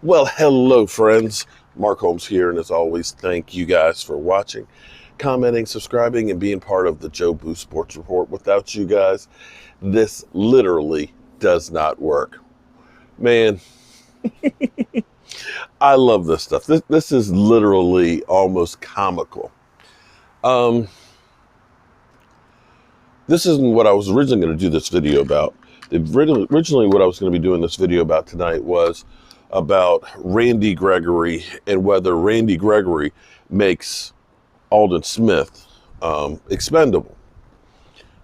Well, hello, friends. Mark Holmes here, and as always, thank you guys for watching, commenting, subscribing, and being part of the Joe Boo Sports Report. Without you guys, this literally does not work. Man, I love this stuff. This is literally almost comical. This isn't what I was originally going to do this video about. Originally, what I was going to be doing this video about tonight was about Randy Gregory and whether Randy Gregory makes Aldon Smith expendable,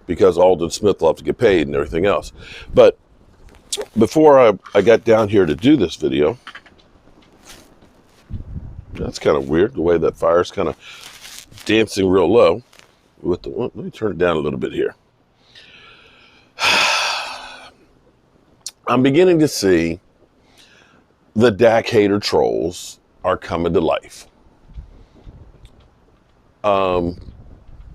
because Aldon Smith will have to get paid and everything else. But before I got down here to do this video, that's kind of weird, the way that fire's kind of dancing real low. Let me turn it down a little bit here. I'm beginning to see the Dak hater trolls are coming to life.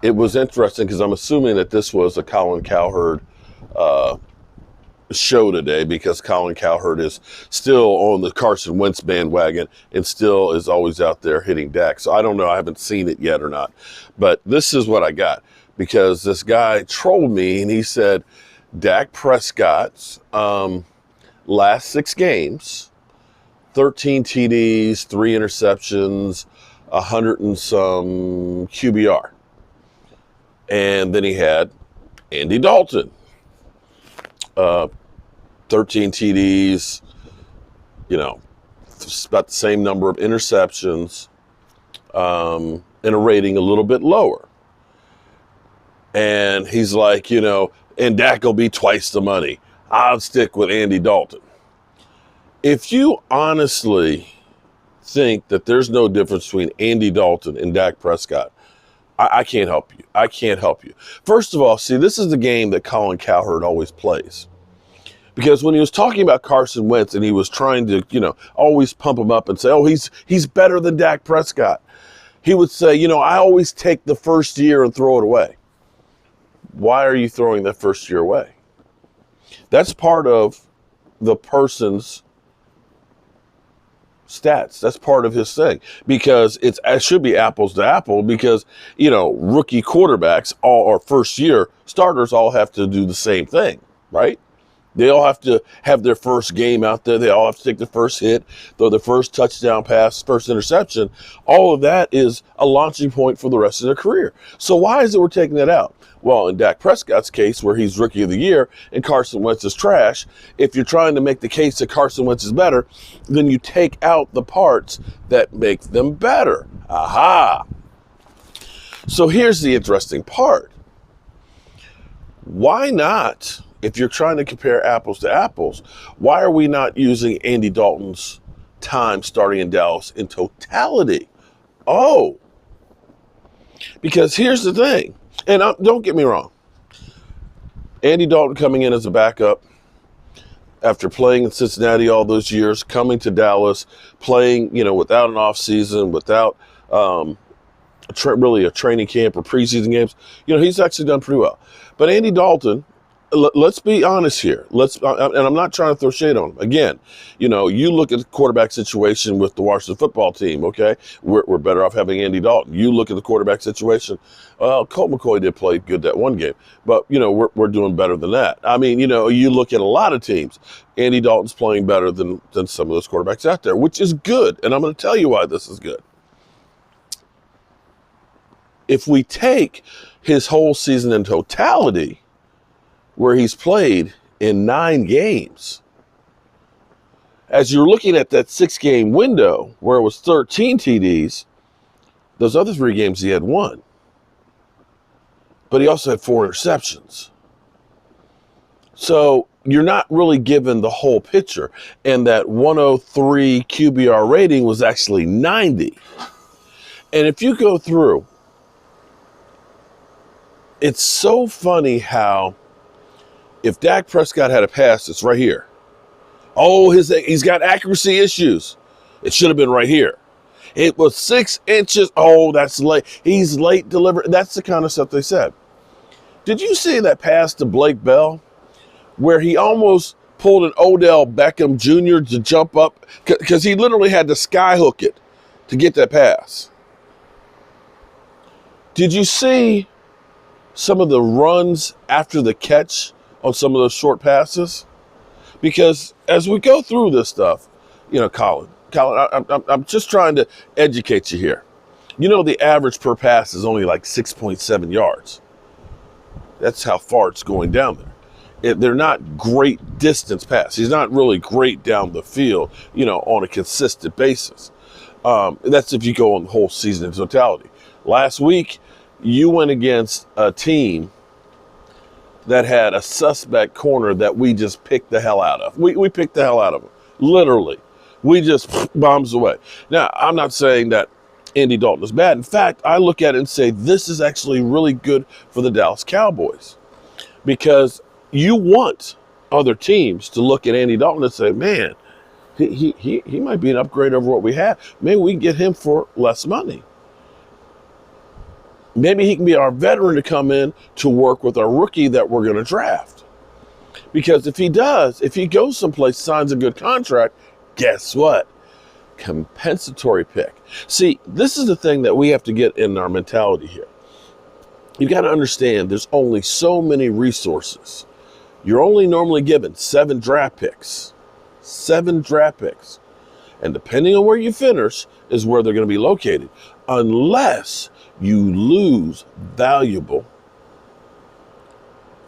It was interesting because I'm assuming that this was a Colin Cowherd show today, because Colin Cowherd is still on the Carson Wentz bandwagon and still is always out there hitting Dak. So I don't know, I haven't seen it yet or not. But this is what I got, because this guy trolled me and he said Dak Prescott's last 6 games, 13 TDs, 3 interceptions, 100 and some QBR. And then he had Andy Dalton, 13 TDs, about the same number of interceptions, and a rating a little bit lower. And he's like, and Dak will be twice the money. I'll stick with Andy Dalton. If you honestly think that there's no difference between Andy Dalton and Dak Prescott, I can't help you. I can't help you. First of all, see, this is the game that Colin Cowherd always plays. Because when he was talking about Carson Wentz and he was trying to, always pump him up and say, oh, he's better than Dak Prescott, he would say, I always take the first year and throw it away. Why are you throwing that first year away? That's part of the person's stats. That's part of his thing, because it should be apples to apple, because rookie quarterbacks or first year starters all have to do the same thing, right? They all have to have their first game out there. They all have to take the first hit, throw the first touchdown pass, first interception. All of that is a launching point for the rest of their career. So why is it we're taking that out? Well, in Dak Prescott's case, where he's rookie of the year and Carson Wentz is trash, if you're trying to make the case that Carson Wentz is better, then you take out the parts that make them better. Aha! So here's the interesting part. Why not, if you're trying to compare apples to apples, why are we not using Andy Dalton's time starting in Dallas in totality? Oh, because here's the thing. And don't get me wrong, Andy Dalton coming in as a backup after playing in Cincinnati all those years, coming to Dallas, playing, without an off season, without really a training camp or preseason games, he's actually done pretty well. But Andy Dalton, let's be honest here. And I'm not trying to throw shade on him. Again, you look at the quarterback situation with the Washington football team, okay? We're better off having Andy Dalton. You look at the quarterback situation. Well, Colt McCoy did play good that one game, but, we're doing better than that. I mean, you look at a lot of teams. Andy Dalton's playing better than some of those quarterbacks out there, which is good. And I'm going to tell you why this is good. If we take his whole season in totality, where he's played in 9 games, as you're looking at that 6-game window where it was 13 TDs, those other 3 games he had 1. But he also had 4 interceptions. So you're not really given the whole picture. And that 103 QBR rating was actually 90. And if you go through, it's so funny how, if Dak Prescott had a pass, it's right here. Oh, he's got accuracy issues. It should have been right here. It was 6 inches. Oh, that's late. He's late delivering. That's the kind of stuff they said. Did you see that pass to Blake Bell where he almost pulled an Odell Beckham Jr. to jump up because he literally had to skyhook it to get that pass. Did you see some of the runs after the catch on some of those short passes? Because as we go through this stuff, Colin, I'm just trying to educate you here. The average per pass is only like 6.7 yards. That's how far it's going down there. They're not great distance passes. He's not really great down the field, on a consistent basis. That's if you go on the whole season in totality. Last week, you went against a team that had a suspect corner that we just picked the hell out of. We picked the hell out of him, literally. We just bombs away. Now, I'm not saying that Andy Dalton is bad. In fact, I look at it and say this is actually really good for the Dallas Cowboys because you want other teams to look at Andy Dalton and say, man, he might be an upgrade over what we have. Maybe we can get him for less money. Maybe he can be our veteran to come in to work with our rookie that we're going to draft. Because if he goes someplace, signs a good contract, guess what? Compensatory pick. See, this is the thing that we have to get in our mentality here. You've got to understand there's only so many resources. You're only normally given 7 draft picks. 7 draft picks. And depending on where you finish is where they're going to be located. Unless you lose valuable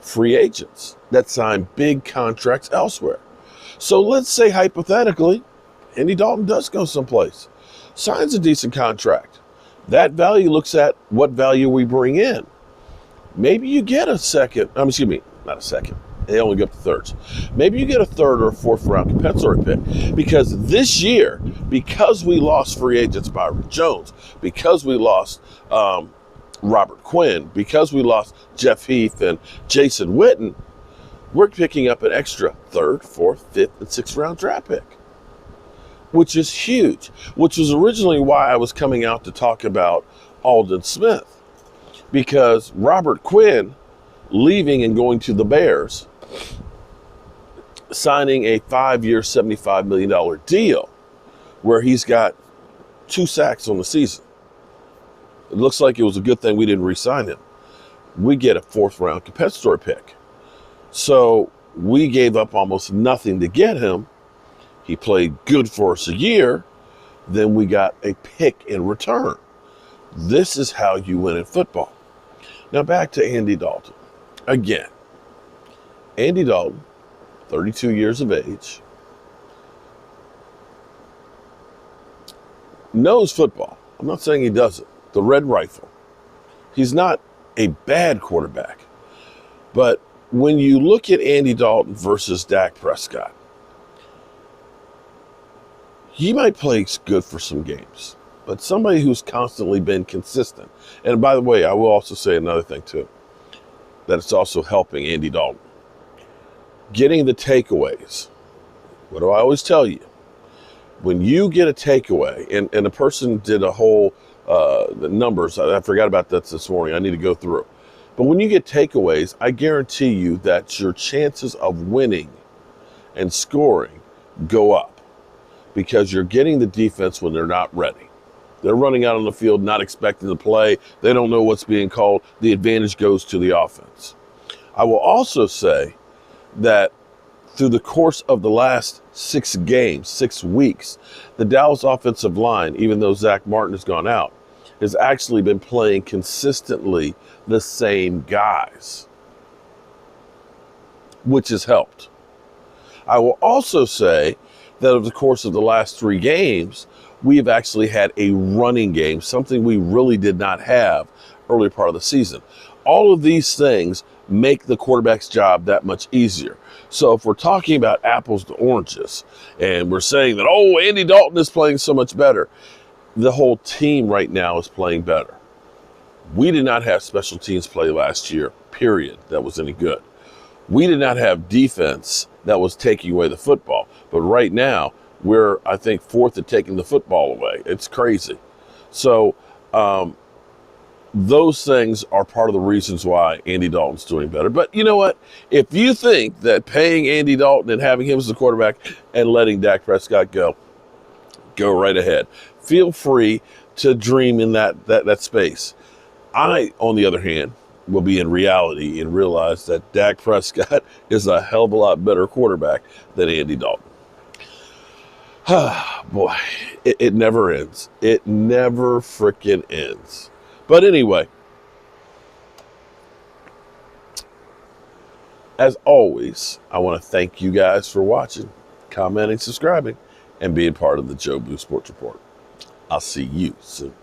free agents that sign big contracts elsewhere. So let's say hypothetically, Andy Dalton does go someplace, signs a decent contract. That value looks at what value we bring in. Maybe you get not a second. They only go up to thirds. Maybe you get a third or a fourth round compensatory pick. Because this year, because we lost free agents Byron Jones, because we lost Robert Quinn, because we lost Jeff Heath and Jason Witten, we're picking up an extra third, fourth, fifth, and sixth round draft pick, which is huge, which was originally why I was coming out to talk about Aldon Smith, because Robert Quinn leaving and going to the Bears, signing a 5-year, $75 million deal where he's got 2 sacks on the season. It looks like it was a good thing we didn't re-sign him. We get a 4th round compensatory pick. So we gave up almost nothing to get him. He played good for us a year. Then we got a pick in return. This is how you win in football. Now back to Andy Dalton. Again, Andy Dalton, 32 years of age, knows football. I'm not saying he doesn't. The red rifle. He's not a bad quarterback. But when you look at Andy Dalton versus Dak Prescott, he might play good for some games, but somebody who's constantly been consistent. And by the way, I will also say another thing too, that it's also helping Andy Dalton. Getting the takeaways. What do I always tell you? When you get a takeaway, and a person did a whole, the numbers, I forgot about that this morning, I need to go through. But when you get takeaways, I guarantee you that your chances of winning and scoring go up because you're getting the defense when they're not ready. They're running out on the field, not expecting to play. They don't know what's being called. The advantage goes to the offense. I will also say that through the course of the last 6 games, 6 weeks, the Dallas offensive line, even though Zach Martin has gone out, has actually been playing consistently the same guys, which has helped. I will also say that over the course of the last 3 games, we have actually had a running game, something we really did not have early part of the season. All of these things make the quarterback's job that much easier. So if we're talking about apples to oranges and we're saying that, oh, Andy Dalton is playing so much better, the whole team right now is playing better. We did not have special teams play last year, period, that was any good. We did not have defense that was taking away the football. But right now, we're, I think, 4th at taking the football away. It's crazy. So those things are part of the reasons why Andy Dalton's doing better. But you know what? If you think that paying Andy Dalton and having him as the quarterback and letting Dak Prescott go right ahead. Feel free to dream in that space. I, on the other hand, will be in reality and realize that Dak Prescott is a hell of a lot better quarterback than Andy Dalton. Boy, it never ends. It never frickin' ends. But anyway, as always, I want to thank you guys for watching, commenting, subscribing, and being part of the Joe Blue Sports Report. I'll see you soon.